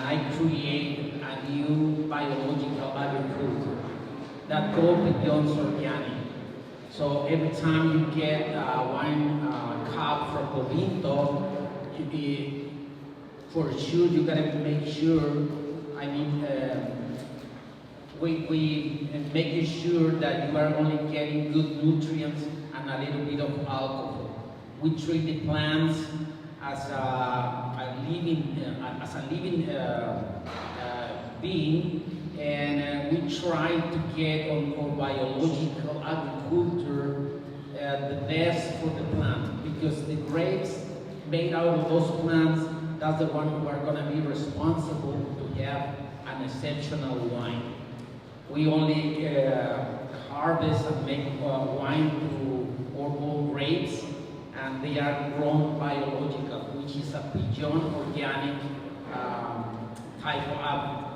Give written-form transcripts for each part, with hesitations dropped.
I create a new biological agriculture that goes beyond organic. So every time you get wine cup from Povinto, for sure you gotta make sure. I mean, we making sure that you are only getting good nutrients and a little bit of alcohol. We treat the plants as a living being, and we try to get on our biological agriculture the best for the plant, because the grapes made out of those plants, that's the one who are going to be responsible to have an exceptional wine. We only harvest and make wine through our own grapes, and they are grown biological, which is a beyond organic type of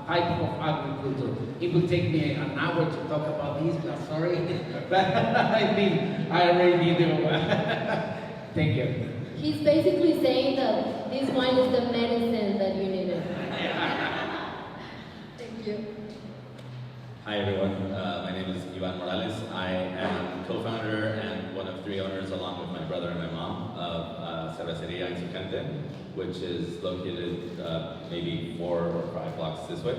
agriculture. It will take me an hour to talk about this, but sorry, but I think I already did it. Thank you. He's basically saying that this wine is the medicine that you needed. Thank you. Hi everyone, my name is Ivan Morales. I am co-founder and one of 3 owners, along with my brother and my mom, of Cerveceria Insurgente, which is located maybe 4 or 5 blocks this way.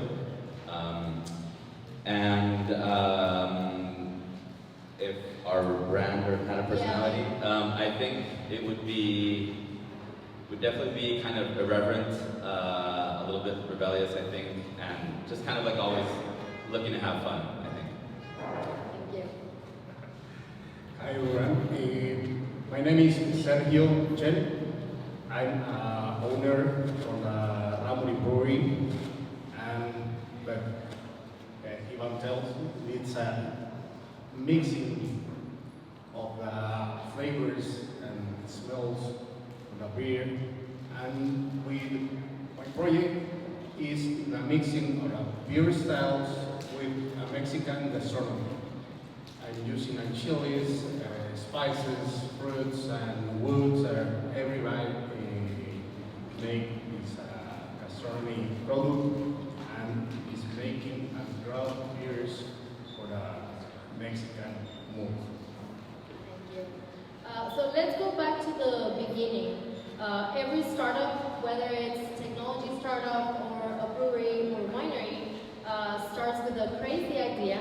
If our brand had a personality, I think it would definitely be kind of irreverent, a little bit rebellious, I think, and just kind of like always looking to have fun, I think. Thank you. Hi everyone, my name is Sergio Chen. I'm owner from the Ramuri Brewery, and but Ivan tells me it's a mixing of the flavors and smells of the beer, and my project is the mixing of the beer styles with a Mexican gastronomy. I'm using chilies, spices, fruits, and woods. Everybody make this gastronomy product, and is making and draw beers for the Mexican mood. Thank you. So let's go back to the beginning. Every startup, whether it's technology startup or a brewery or winery, starts with a crazy idea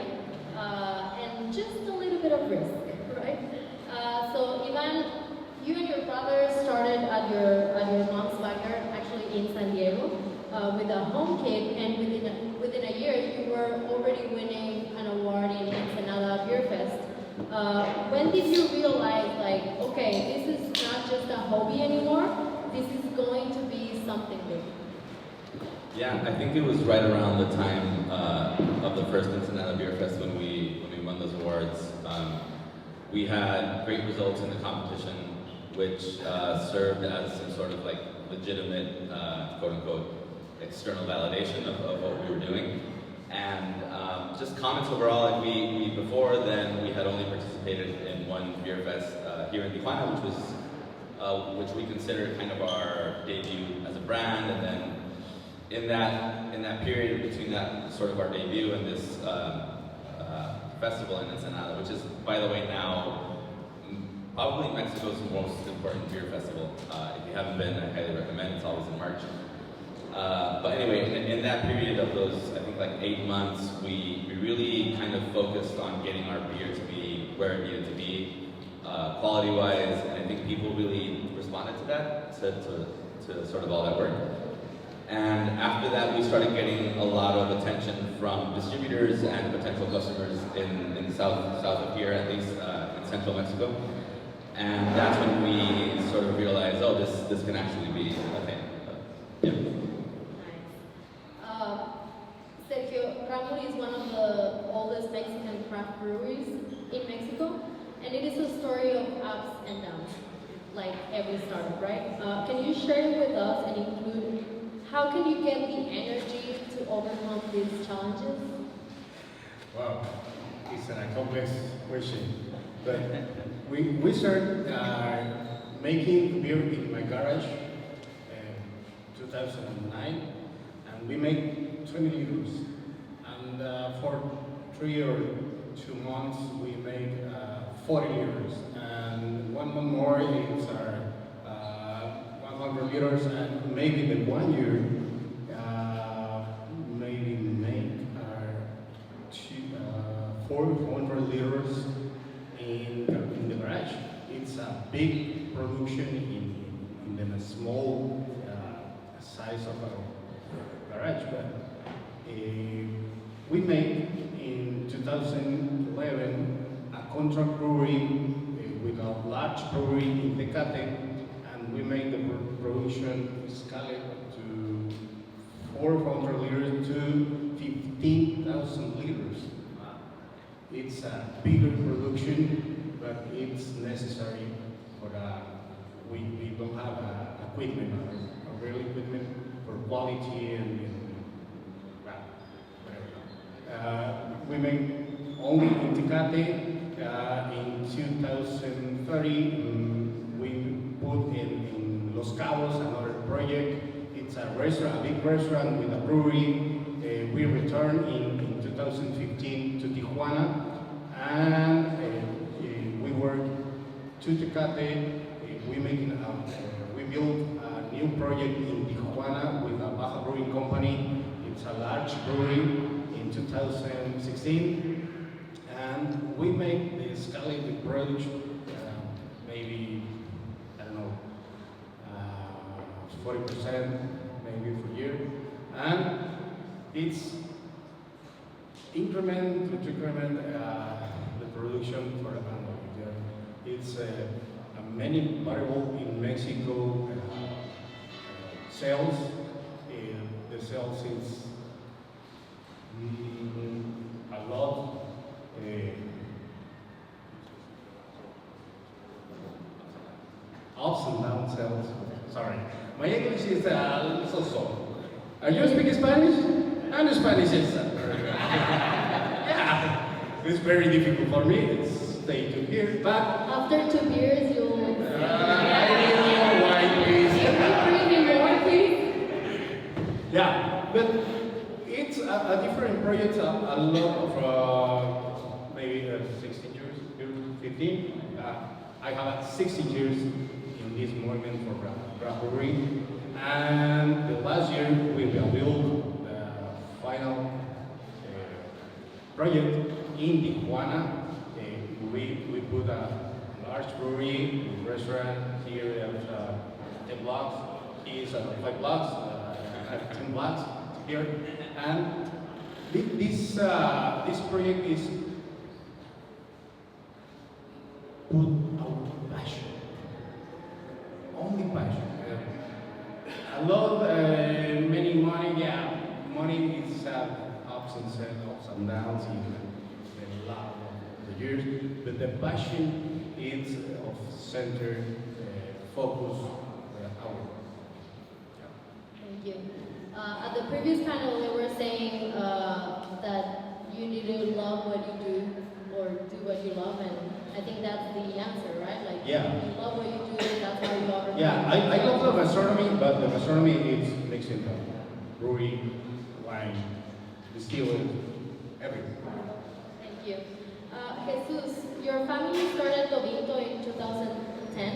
and just a little bit of risk, right? So Ivan, you and your brother started at your mom's backyard, actually in San Diego, with a home kit, and within a year you were already winning an award in Ensenada Beer Fest. When did you realize, like, okay, this is not just a hobby anymore, this is going to be something big? Yeah, I think it was right around the time of the first Ensenada Beer Fest when we won those awards. We had great results in the competition, which served as some sort of like legitimate, quote unquote, external validation of what we were doing. And just comments overall, like we before then we had only participated in one beer fest here in Tijuana, which we considered kind of our debut as a brand. And then in that period between that sort of our debut and this festival in Ensenada, which is, by the way, now probably Mexico's most important beer festival. If you haven't been, I highly recommend. It's always in March. But anyway, in that period of those, I think like 8 months, we really kind of focused on getting our beer to be where it needed to be, quality-wise, and I think people really responded to that, to sort of all that work. And after that, we started getting a lot of attention from distributors and potential customers in the south of here, at least in central Mexico. And that's when we sort of realized, oh, this can actually be a thing. Yeah. Nice. Sergio, Ramuri is one of the oldest Mexican craft breweries in Mexico, and it is a story of ups and downs, like every startup, right? Can you share with us and include how can you get the energy to overcome these challenges? Wow, it's a complex question. But we started making beer in my garage in 2009, and we make 20 liters, and for 3 or 2 months we make 40 liters, and 1 month more it's our 100 liters, and maybe the 1 year maybe make our 400 liters in the garage. It's a big production in the small size of a garage, but we made in 2011 a contract brewery with a large brewery in Tecate, and we made the production scale to 400 liters to 15,000 liters. It's a bigger production, but it's necessary for we don't have equipment, a real equipment for quality and well, whatever. We make only in Tecate. In 2030, we put in Los Cabos another project. It's a restaurant, a big restaurant with a brewery. We returned in 2015 to Tijuana, and we worked to Tecate. We built a new project in Tijuana with a Baja brewing company. It's a large brewery in 2016, and we make the scale approach maybe, I don't know, 40% maybe per year, and it's increment to increment the production for a band. It's many variable in Mexico. Sales, the sales is a lot. Ups and down sales. Sorry, my English is so. Are you speak Spanish? And Spanish is yeah. It's very difficult for me. It's stay to here, but After 2 beers, you'll. I need more wine, please. Can you bring me more, please? Yeah, but it's a different project. A lot of maybe 16 years, 15. I have 16 years in this movement for craft brewery, and the last year we will build the final project in Tijuana. We put a large brewery, restaurant here at 10 blocks. He's 5 blocks, I have 10 blocks here, and this project is put our passion, only passion. I love many money. Yeah, money is ups and downs in a lot of the years, but the passion is of center focus our. Thank you. At the previous panel, they were saying that you need to love what you do or do what you love, and I think that's the answer, right? Like, Yeah. you love what you do, that's how you are. Yeah, I love the gastronomy, but the gastronomy is mixing brewery, wine, distillers, everything. Thank you. Jesus, your family started Lobito in 2010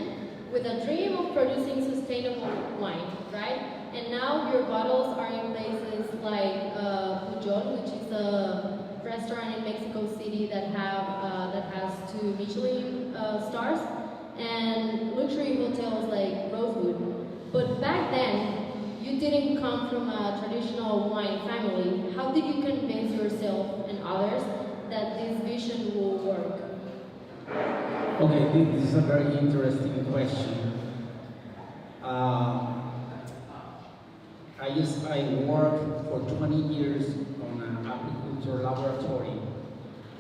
with a dream of producing sustainable wine, right? And now your bottles are in places like Pujol, which is a restaurant in Mexico City that has 2 Michelin stars, and luxury hotels like Rosewood. But back then, you didn't come from a traditional wine family. How did you convince yourself and others that this vision will work? Okay, this is a very interesting question. I worked for 20 years on an agriculture laboratory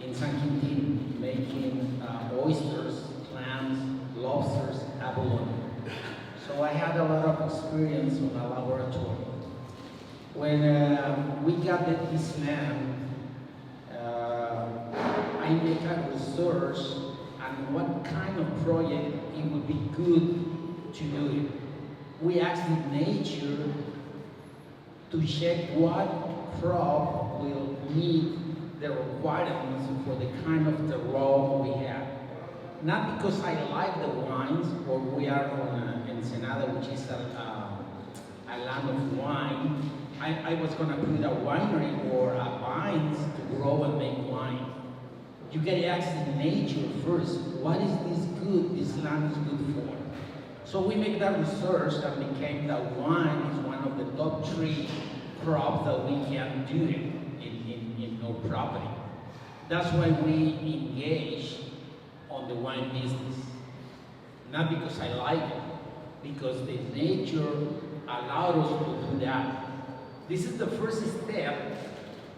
in San Quintin, making oysters, clams, lobsters, abalone. So I had a lot of experience on a laboratory. When we got this land, I make a research on what kind of project it would be good to do it. We asked nature to to check what crop will meet the requirements for the kind of terroir we have. Not because I like the wines, or we are on Ensenada, which is a land of wine. I was going to put a winery or a vines to grow and make wine. You get to ask the nature first. What is this good? This land is good for. So we make that research and became that wine is one of the top 3 crops that we can do in our property. That's why we engage on the wine business. Not because I like it, because the nature allowed us to do that. This is the first step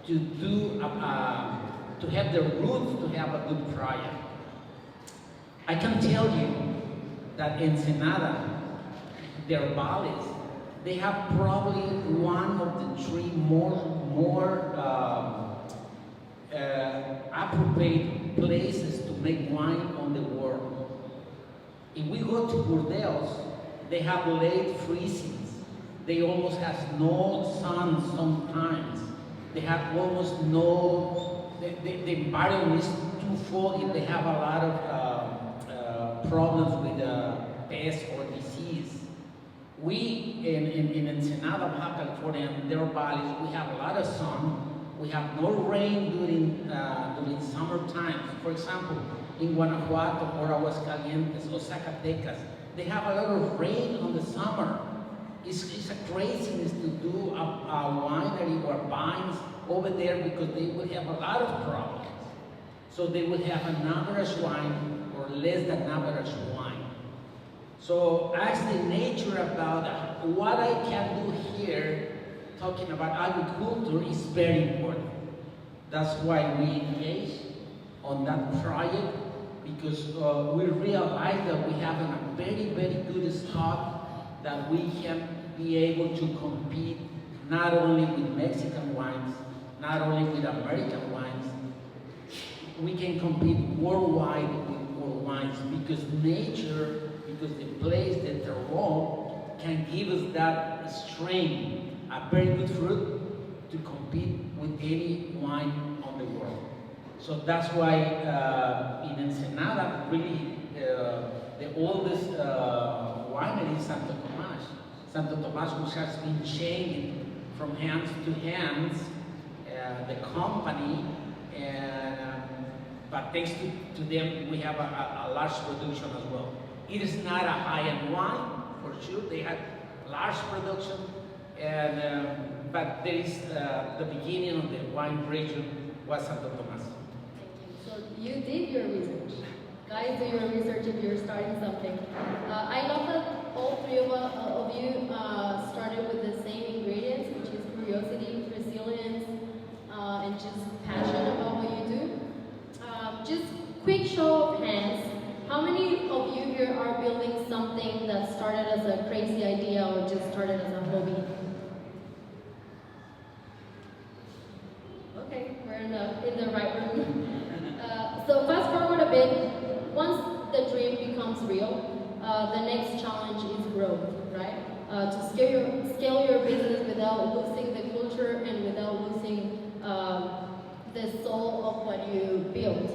to do to have the roots to have a good project. I can tell you that Ensenada, their valleys, they have probably one of the 3 more appropriate places to make wine on the world. If we go to Bordeaux, they have late freezings. They almost have no sun sometimes. They have almost no, the environment is too foggy. They have a lot of problems with pests or disease. We, in Ensenada, Baja California, and their valleys, we have a lot of sun. We have no rain during summer times. For example, in Guanajuato or Aguascalientes or Zacatecas, they have a lot of rain on the summer. It's a craziness to do a winery or vines over there because they will have a lot of problems. So they will have an average wine or less than average wine. So ask the nature about what I can do here. Talking about agriculture is very important. That's why we engage on that project, because we realize that we have a very, very good stock that we can be able to compete not only with Mexican wines, not only with American wines, we can compete worldwide with world wines because nature, because the place, the terroir, can give us that strength, a very good fruit to compete with any wine on the world. So that's why in Ensenada, really, the oldest winery is Santo Tomas. Santo Tomas, which has been changed from hands to hands, the company, but thanks to them, we have a large production as well. It is not a high-end wine, for sure. They have large production, and but there is the beginning of the wine region was Santo Tomas. So you did your research. Guys, do your research if you're starting something. I love that all 3 of you started with the same ingredients, which is curiosity, resilience, and just passion about what you do. Just quick show of hands. How many of you here are building something that started as a crazy idea or just started as a hobby? Okay, we're in the right room. So fast forward a bit. Once the dream becomes real, the next challenge is growth, right? To scale your business without losing the culture and without losing the soul of what you built.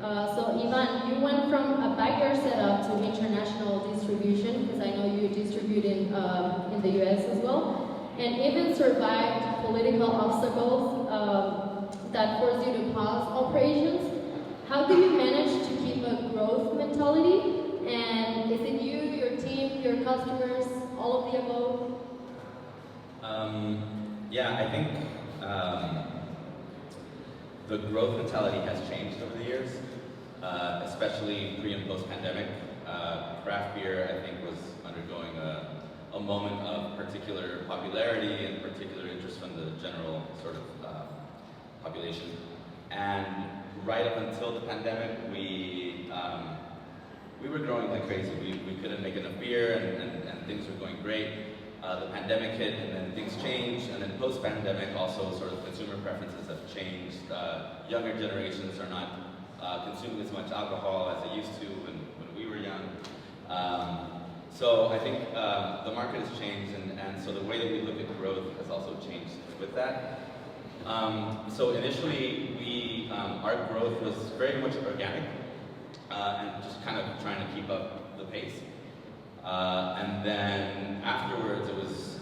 So Ivan, you went from a backyard setup to international distribution, because I know you distribute in the US as well, and even survived political obstacles that forced you to pause operations. How do you manage to keep a growth mentality? And is it you, your team, your customers, all of the above? Yeah, I think the growth mentality has changed over the years, especially pre and post pandemic. Craft beer, I think, was undergoing a moment of particular popularity and particular interest from the general sort of population. And right up until the pandemic, we were growing like crazy. We couldn't make enough beer, and things were going great. The pandemic hit, and then things changed, and then post-pandemic also sort of consumer preferences have changed. Younger generations are not consuming as much alcohol as they used to when we were young. So I think the market has changed, and and so the way that we look at growth has also changed with that. So initially, our growth was very much organic, and just kind of trying to keep up the pace. And then afterwards, it was,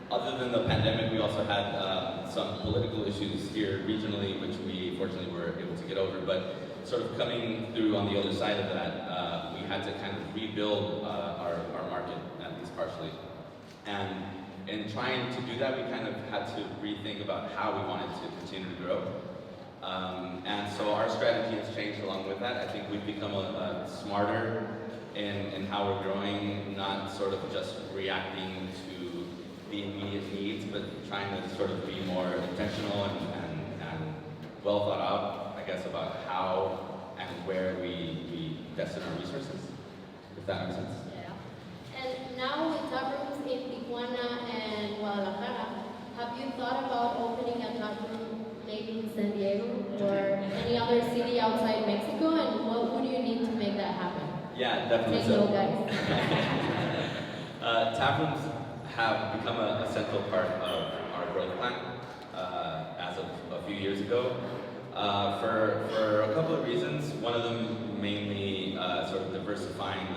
other than the pandemic, we also had some political issues here regionally, which we fortunately were able to get over. But sort of coming through on the other side of that, we had to kind of rebuild our market, at least partially. And in trying to do that, we kind of had to rethink about how we wanted to continue to grow. And so our strategy has changed along with that. I think we've become smarter in how we're growing, not sort of just reacting to the immediate needs, but trying to sort of be more intentional and well thought out, I guess, about how and where we destine our resources, if that makes sense. Yeah. And now with tap rooms in Tijuana and Guadalajara, have you thought about opening a tap room maybe in San Diego or any other city outside Mexico? And what would you need to make that happen? Yeah, definitely. Take note, guys. Tap rooms have become a central part of our growth plan as of a few years ago. For a couple of reasons. One of them mainly sort of diversifying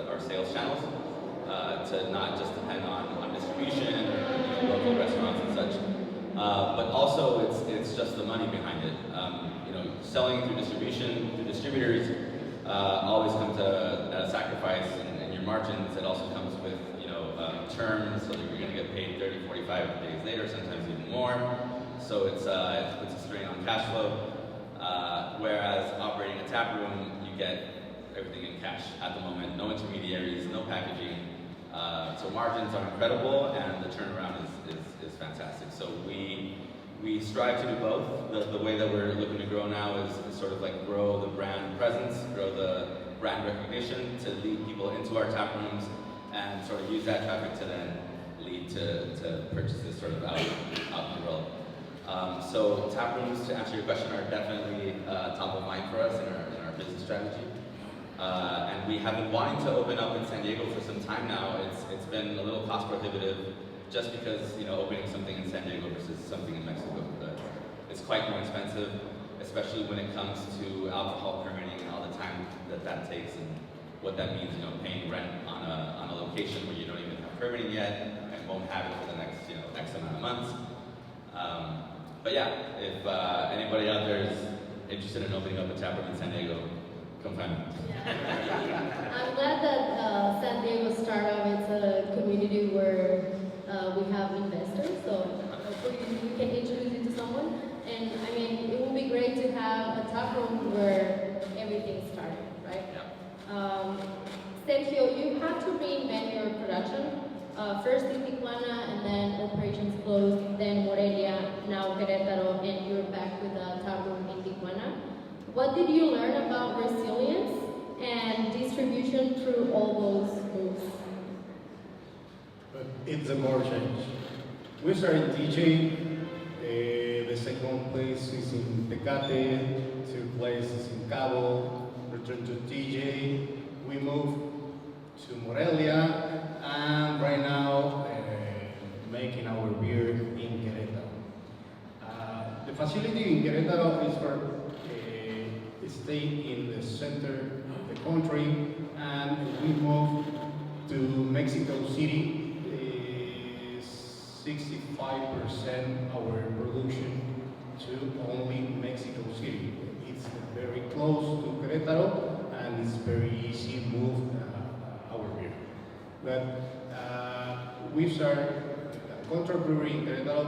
our sales channels to not just depend on distribution or local restaurants and such. But also it's just the money behind it. Selling through distribution, through distributors, always comes at a sacrifice in your margins. It also comes with terms, so that you're going to get paid 30, 45 days later, sometimes even more. So it puts a strain on cash flow. Whereas operating a tap room, you get everything in cash at the moment. No intermediaries, no packaging. So margins are incredible, and the turnaround is fantastic. So we strive to do both. The way that we're looking to grow now is sort of like grow the brand presence, grow the brand recognition to lead people into our tap rooms, and sort of use that traffic to then lead to purchases sort of out in the world. So tap rooms, to answer your question, are definitely top of mind for us in our business strategy. And we have been wanting to open up in San Diego for some time now. It's been a little cost prohibitive, just because opening something in San Diego versus something in Mexico, it's quite more expensive, especially when it comes to alcohol permitting and all the time that takes, and what that means, paying rent on a location where you don't even have permitting yet and won't have it for the next X amount of months. But yeah, if anybody out there is interested in opening up a tap room in San Diego, come find me. Yeah. I'm glad that San Diego Startup is a community where we have investors, so hopefully we can introduce you to someone. And I mean, it would be great to have a tap room where everything started, right? Yeah. Sergio, you had to reinvent your production. First in Tijuana, and then operations closed, then Morelia, now Querétaro, and you're back with a tap room in Tijuana. What did you learn about resilience and distribution through all those moves? But it's a more change. We started teaching. The second place is in Tecate, third place is in Cabo, returned to TJ. We moved to Morelia, and right now making our beer in Querétaro. The facility in Querétaro is for stay in the center of the country, and we moved to Mexico City. 65% our production to only Mexico City. It's very close to Querétaro, and it's very easy to move our beer. But we started a contract brewery in Querétaro.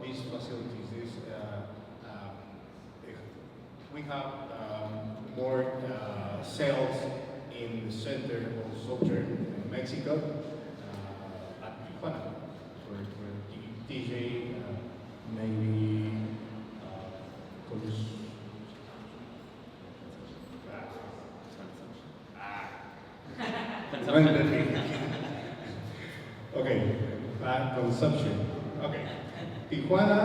These facilities, we have more sales in the center of southern Mexico, at Tijuana, where DJ maybe okay, consumption. Okay, Tijuana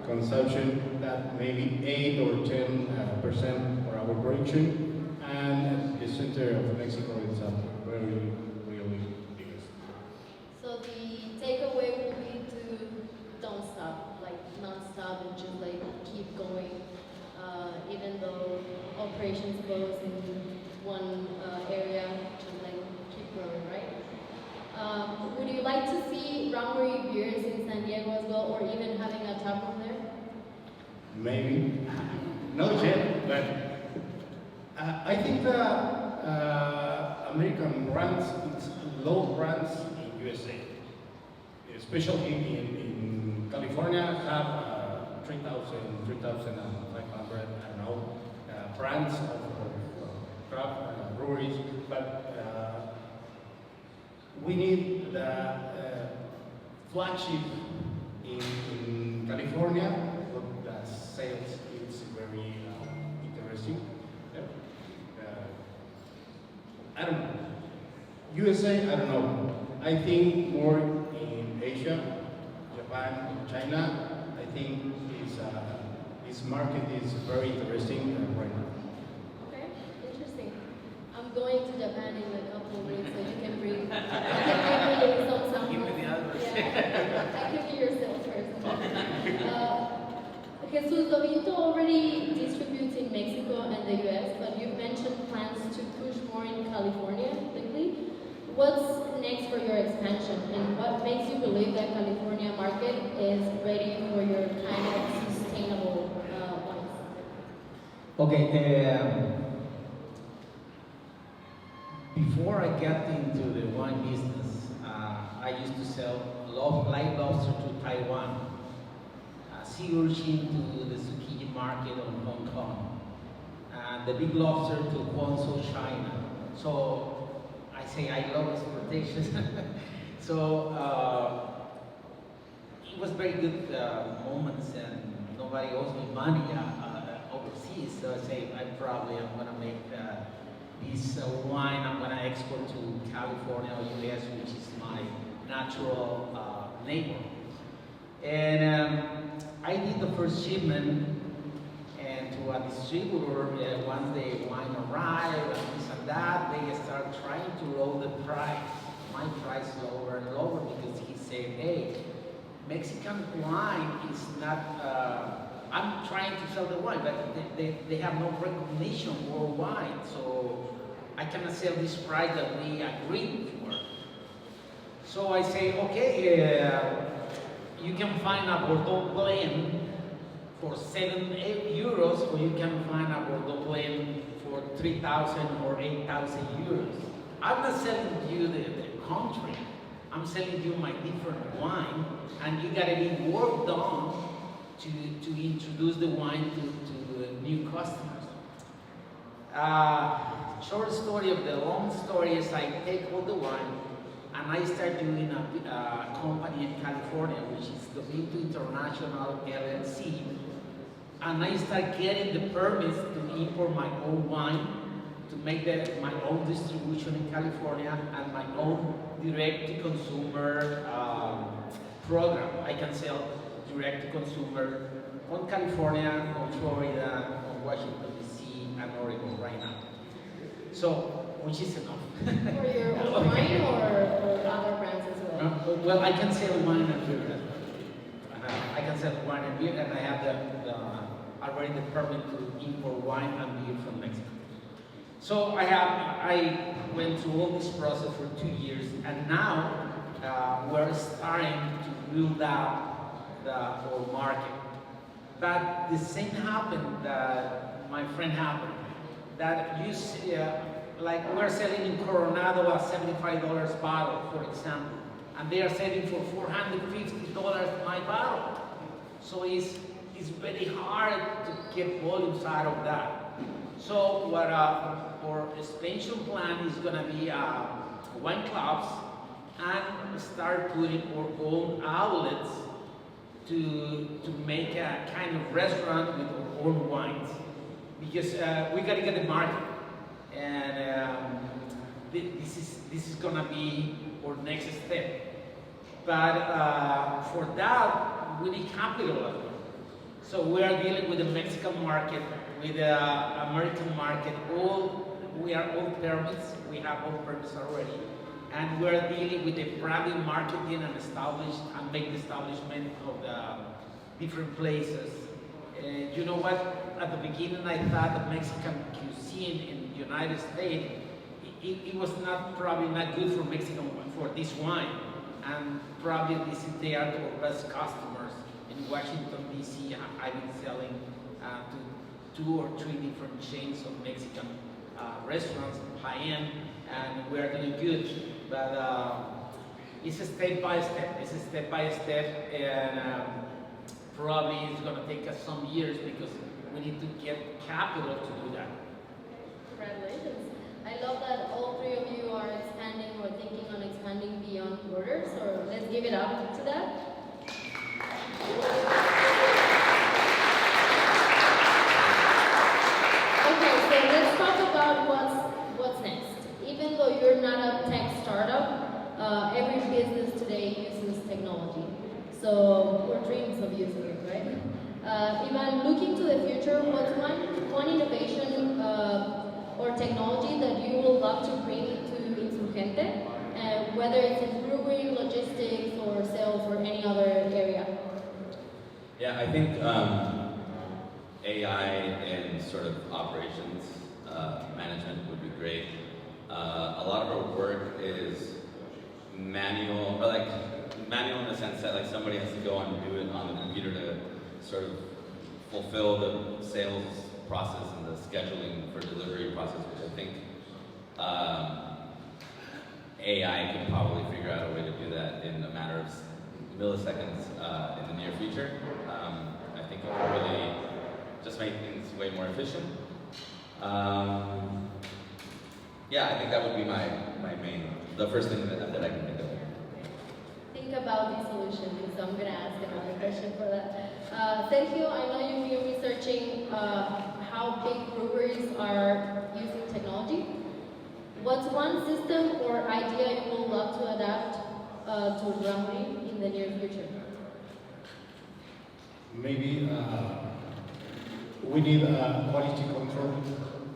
consumption that maybe 8 or 10% for our production, and the center of Mexico is a very really biggest. operations closed in one area and like keep growing, right? Would you like to see Rambury beers in San Diego as well, or even having a tap room there? Maybe. Not yet, but I think the American brands, it's low brands in USA, especially in California, have 3,500, I don't know, brands of craft breweries, but we need the flagship in California. Look, the sales is very interesting. I don't know. USA, I don't know. I think more in Asia, Japan, China. I think this market is very interesting right now. Okay, interesting. I'm going to Japan in a couple of weeks, so you can bring some samples. Give me the address. Yeah, I can be your salesperson. Jesus Dovito already distributes in Mexico and the US, but you've mentioned plans to push more in California lately. What's next for your expansion, and what makes you believe that California market is ready for your kind of sustainable wines? Okay, before I got into the wine business, I used to sell live lobster to Taiwan, sea urchin to the zucchini market of Hong Kong, and the big lobster to Guangzhou, China. So I say I love exportation. So it was very good moments, and nobody owes me money overseas. So I say I'm gonna make this wine. I'm gonna export to California or US, which is my natural neighbor. And I did the first shipment and to a distributor. Once the wine arrived and this and that, they start trying to roll the price, my price lower and lower, because he said, hey, Mexican wine is not, I'm trying to sell the wine, but they have no recognition worldwide, so I cannot sell this price that we agreed for. So I say, okay, you can find a Bordeaux blend for 7-8 euros, or you can find a Bordeaux blend for 3,000 or 8,000 euros. I'm not selling you the country. I'm selling you my different wine, and you gotta be work done to introduce the wine to new customers. Short story of the long story is I take all the wine and I start doing a company in California, which is the Dovito International LLC, and I start getting the permits to import my own wine, to make my own distribution in California, and my own direct-to-consumer program. I can sell direct-to-consumer on California, on Florida, on Washington DC, and Oregon right now. So, which is enough. For your own wine or other brands as well? Well, I can sell wine and beer. I can sell wine and beer, and I have already the permit to import wine and beer from Mexico. So I went through all this process for 2 years, and now we're starting to build up the whole market. But the same happened that my friend happened. That you see, like we're selling in Coronado a $75 bottle, for example, and they are selling for $450 my bottle. So it's very hard to get volumes out of that. So what our expansion plan is going to be wine clubs, and start putting our own outlets to make a kind of restaurant with our own wines, because we got to get the market, and this is going to be our next step. But for that, we need capital as well. So we are dealing with the Mexican market, with the American market. We are all permits. We have all permits already, and we are dealing with the branding, marketing, and make the establishment of the different places You know what? At the beginning, I thought the Mexican cuisine in the United States, it was probably not good for Mexican for this wine, and probably they are our best customers in Washington D.C. I've been selling to 2 or 3 different chains of Mexican restaurants, high end, and we are doing good. But it's a step by step. It's a step by step, and probably it's going to take us some years because we need to get capital to do that. Congratulations. I love that all 3 of you are expanding or thinking on expanding beyond borders, so let's give it up to that. Okay, so let's talk about what's next. Even though you're not a tech startup, every business today uses technology. So, or dreams of using it, right? Ivan, looking to the future, what's one innovation or technology that you would love to bring to Insurgente, whether it's in brewery, logistics, or sales, or any other area? Yeah, I think AI in sort of operations management would be great. A lot of our work is manual, or like manual in the sense that like somebody has to go and do it on the computer to sort of fulfill the sales process and the scheduling for delivery process, which I think AI can probably figure out a way to do that in a matter of milliseconds in the near future. I think it will really just make things way more efficient. Yeah, I think that would be my the first thing that I can think of. Think about the solution, so I'm going to ask another question for that. Sergio, I know you've been researching how big breweries are using technology. What's one system or idea you would love to adapt to Ramuri in the near future? Maybe we need quality control.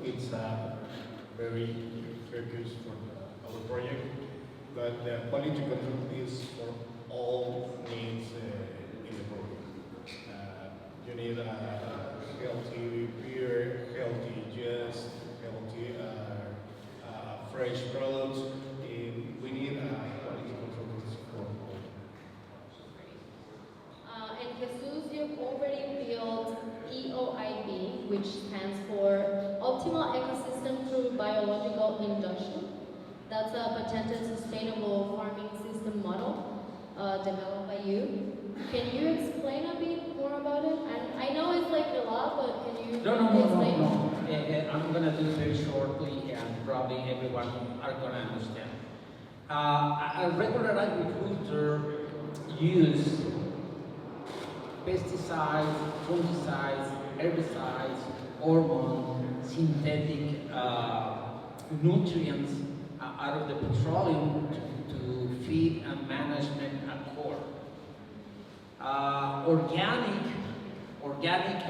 It's very focus for our project, but the quality control is for all needs in the project. You need healthy beer, healthy juice, healthy fresh products. We need quality controls for all. And Jesus, you've already built EOIB, which stands for Optimal Ecosystem Through Biological Induction. That's a patented sustainable farming system model developed by you. Can you explain a bit more about it? And I know it's like a lot, but can you explain? No. I'm going to do it very shortly, and probably everyone are going to understand. A regular agricultor use pesticides, fungicides, herbicides, hormones, synthetic nutrients out of the petroleum to feed and management a corn. Organic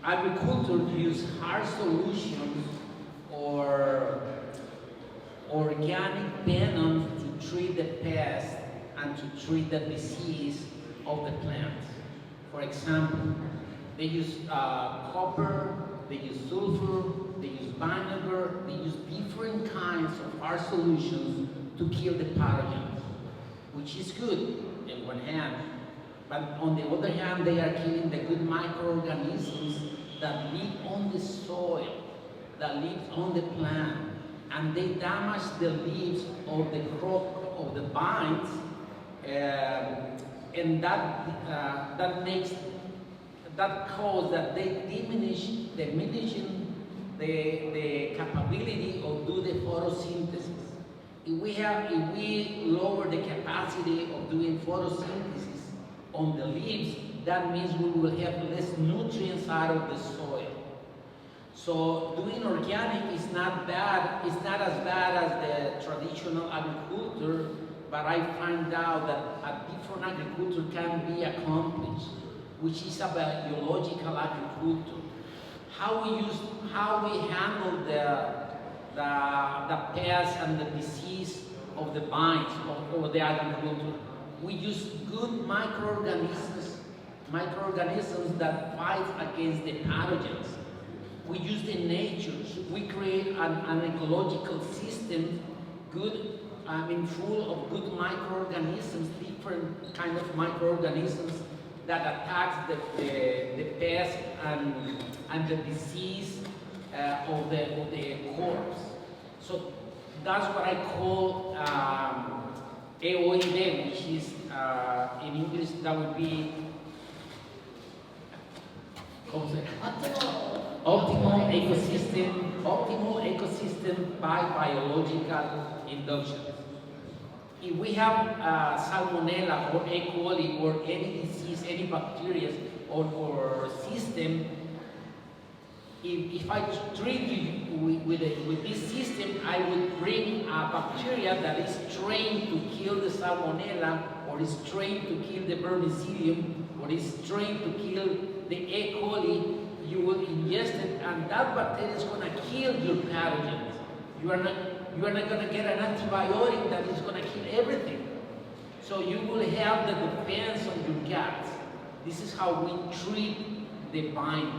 agriculture use hard solutions or organic venom to treat the pest and to treat the disease of the plant. For example, they use copper, they use sulfur, they use vinegar, they use different kinds of hard solutions to kill the pathogens, which is good in one hand, but on the other hand, they are killing the good microorganisms that live on the soil, that live on the plant, and they damage the leaves of the crop of the vines, and that cause that they diminishing the capability of do the photosynthesis. If we lower the capacity of doing photosynthesis on the leaves, that means we will have less nutrients out of the soil. So doing organic is not bad. It's not as bad as the traditional agriculture, but I find out that a different agriculture can be accomplished, which is a biological agriculture. How we handle the pests and the disease of the vines or the agriculture. We use good microorganisms microorganisms that fight against the pathogens. We use the nature. We create an ecological system, full of good microorganisms, different kind of microorganisms that attacks the pest and the disease of the crops. So that's what I call EOID, which is in English that would be optimal ecosystem by biological induction. If we have salmonella or E. coli or any disease, any bacteria or system, if I treat you with this system, I would bring a bacteria that is trained to kill the salmonella, or is trained to kill the vermicilium, or is trained to kill the E. coli. You will ingest it, and that bacteria is going to kill your pathogens. You are not going to get an antibiotic that is going to kill everything. So you will have the defense of your guts. This is how we treat the vine.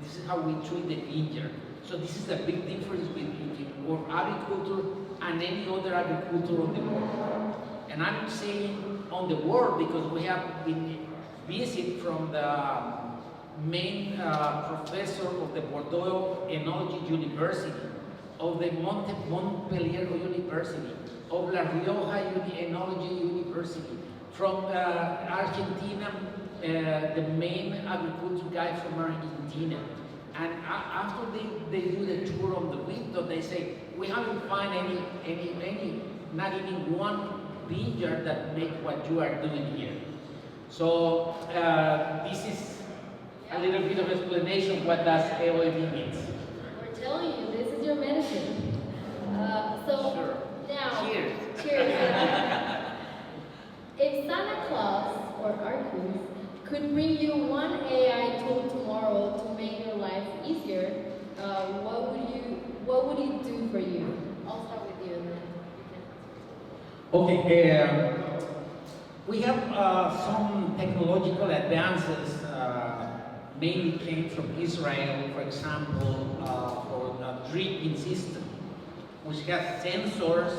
This is how we treat the vineyard. So this is the big difference between our agriculture and any other agriculture on the world. And I'm saying on the world because we have been visit from the main professor of the Bordeaux Enology University, of the Montpellier University, of La Rioja Enology University, from Argentina, the main agriculture guy from Argentina. And after they do the tour on the window, they say, we haven't found any, not even one vineyard that make what you are doing here. So this is a little bit of explanation what does AOAB means. We're telling you, this is your medicine. Sure. Now, Cheers. Cheers. If Santa Claus or Arcus could bring you one AI tool tomorrow to make your life easier, what would it do for you? I'll start with you and then you can. Okay, we have some technological advances, mainly came from Israel, for example, for a dripping system, which has sensors,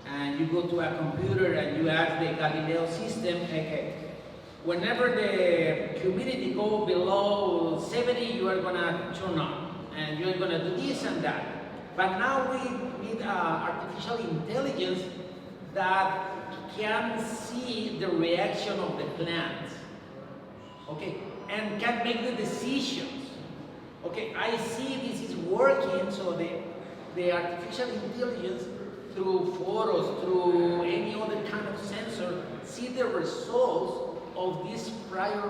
and you go to a computer and you ask the Galileo system, okay, whenever the humidity goes below 70, you are gonna turn on, and you're gonna do this and that. But now we need artificial intelligence that can see the reaction of the plants, okay, and can make the decisions. Okay, I see this is working, so the artificial intelligence, through photos, through any other kind of sensor, see the results of this prior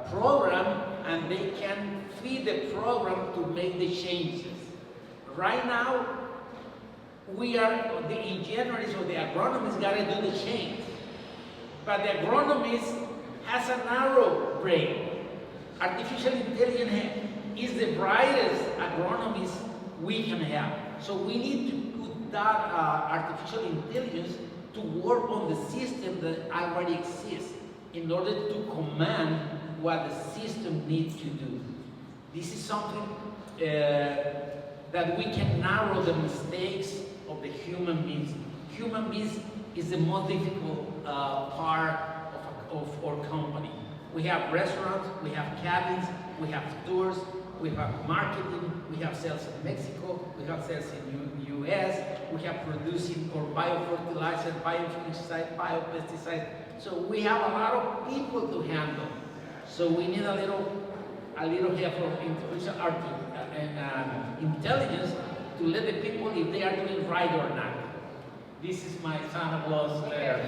program, and they can feed the program to make the changes. Right now, we are the engineers or the agronomists got to do the change, but the agronomist has a narrow brain. Artificial intelligence is the brightest agronomist we can have. So we need to put that artificial intelligence to work on the system that already exists in order to command what the system needs to do. This is something that we can narrow the mistakes of the human beings. Human beings is the most difficult part of our company. We have restaurants, we have cabins, we have tours, we have marketing, we have sales in Mexico, we have sales in the US, we have producing or biofertilizer, biofungicide, biopesticide. So we have a lot of people to handle. So we need a little help from artificial intelligence to let the people if they are doing right or not. This is my Santa Claus letter.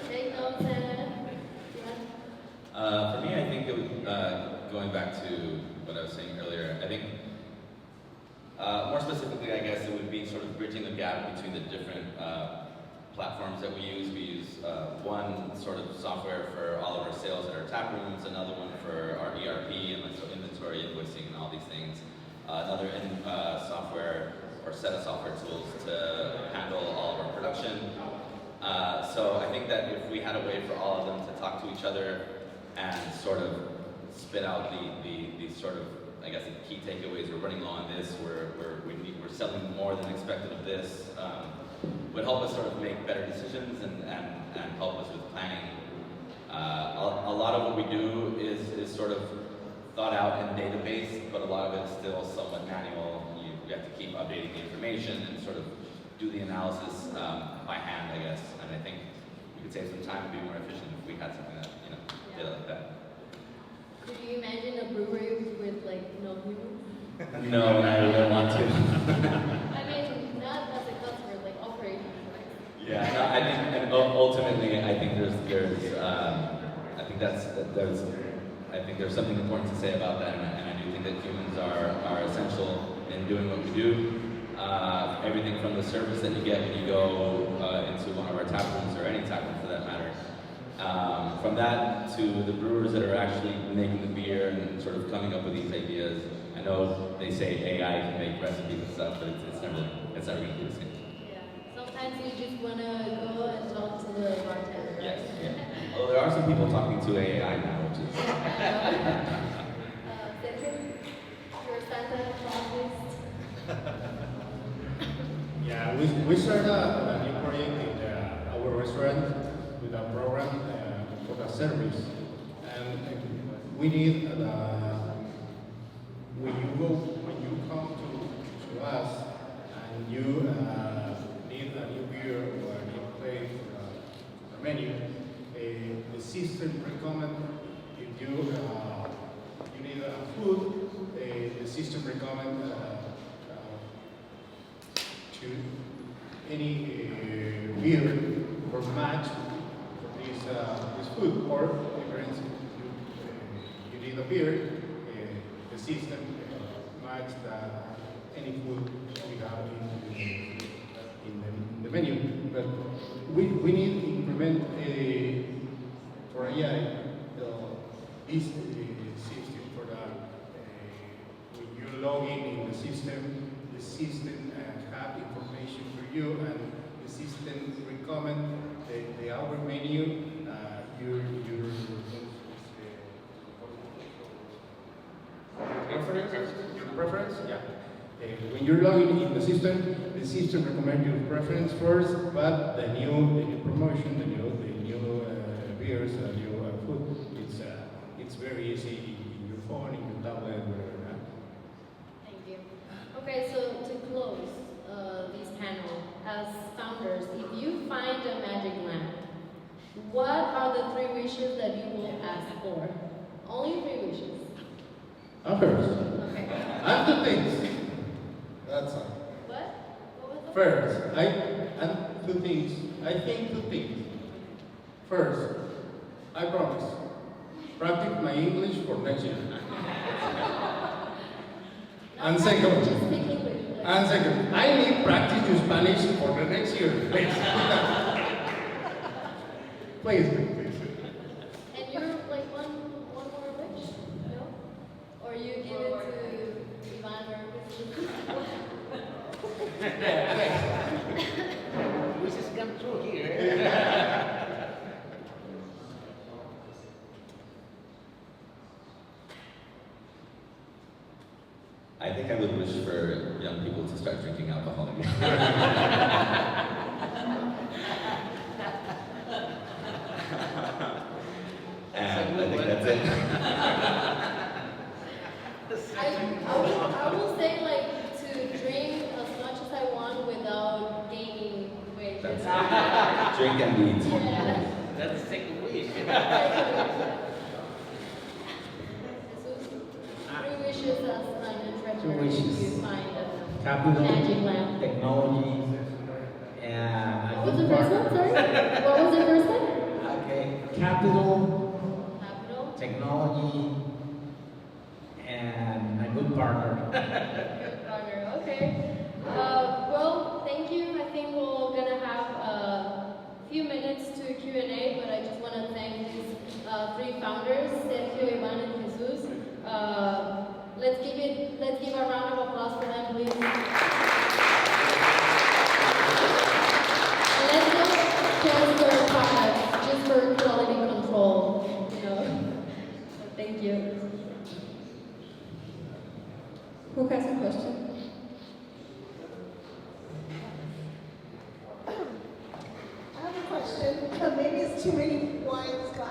Take notes, Santa. For me, I think it would, going back to what I was saying earlier, I think more specifically, I guess it would be sort of bridging the gap between the different platforms that we use. We use one sort of software for all of our sales at our tap rooms, another one for our ERP and like, so inventory, invoicing, and all these things. Another software or set of software tools to handle all of our production. So I think that if we had a way for all of them to talk to each other and sort of spit out the sort of, I guess, the key takeaways. We're running low on this, we're selling more than expected of this, would help us sort of make better decisions and help us with planning. A lot of what we do is sort of thought out in database, but a lot of it is still somewhat manual. You have to keep updating the information and sort of do the analysis by hand, I guess. And I think we could save some time and be more efficient if we had something that, did it like that. Could you imagine a brewery with like no humans? No, I don't want to. I mean, not as a customer, like operations, right? Yeah, no, I think, and ultimately, I think I think there's something important to say about that, and I do think that humans are essential in doing what we do. Everything from the service that you get when you go into one of our tap rooms, or any tap room for that matter. From that to the brewers that are actually making the beer and sort of coming up with these ideas. I know they say AI can make recipes and stuff, but it's never going to be the same. Yeah. Sometimes you just want to go and talk to the bartender, right? Yes, yeah. Although there are some people talking to AI now, which is... Sergio, your Santa Claus. Yeah, we started a new project in our restaurant with a program for the service, and we need when you come to us and you need a new beer or a new plate for the menu, the system recommend if you need food, the system recommend to any beer or match for this food. Or, for instance, you need a beer, the system match any food we have in the menu. But we need to implement for AI this system for when you log in the system have information for you, and the system recommend the hour menu, your preference, yeah. When you're logging in the system recommend your preference first, but the new promotion, the new beers, the new food, it's very easy in your phone, in your tablet, whatever. Thank you. Okay, so to close this panel, as founders, if you find a magic lamp, what are the 3 wishes that you will ask for? Only 3 wishes. First, Okay. I have 2 things. That's all. What? What was the First, I have 2 things. I think 2 things. First, I promise, practice my English for next year. And second, Just speak English. I need practice your Spanish for the next year, please. Please. And you're like one more wish? No? Or you give it to Ivan or Wishes come true here. I think I would wish for young people to start drinking alcohol again. And I think that's it. I will say like to drink as much as I want without gaining weight. That's drink and eat. Yeah. That's the second wish. Jesus, 3 wishes as an treasure 2 wishes. you find a Capital, magic lamp. technology, and What was the first one? Sorry? What was the first one? Okay, capital, Capital. technology, and a good partner. Good partner. Okay. Well, thank you. I think we're gonna have a few minutes to Q&A, but I just want to thank these 3 founders, Sergio, Ivan, and Jesus. Let's give a round of applause for them, please. And let's go test their products just for quality control. Who has a question? I have a question. Maybe it's too many wines.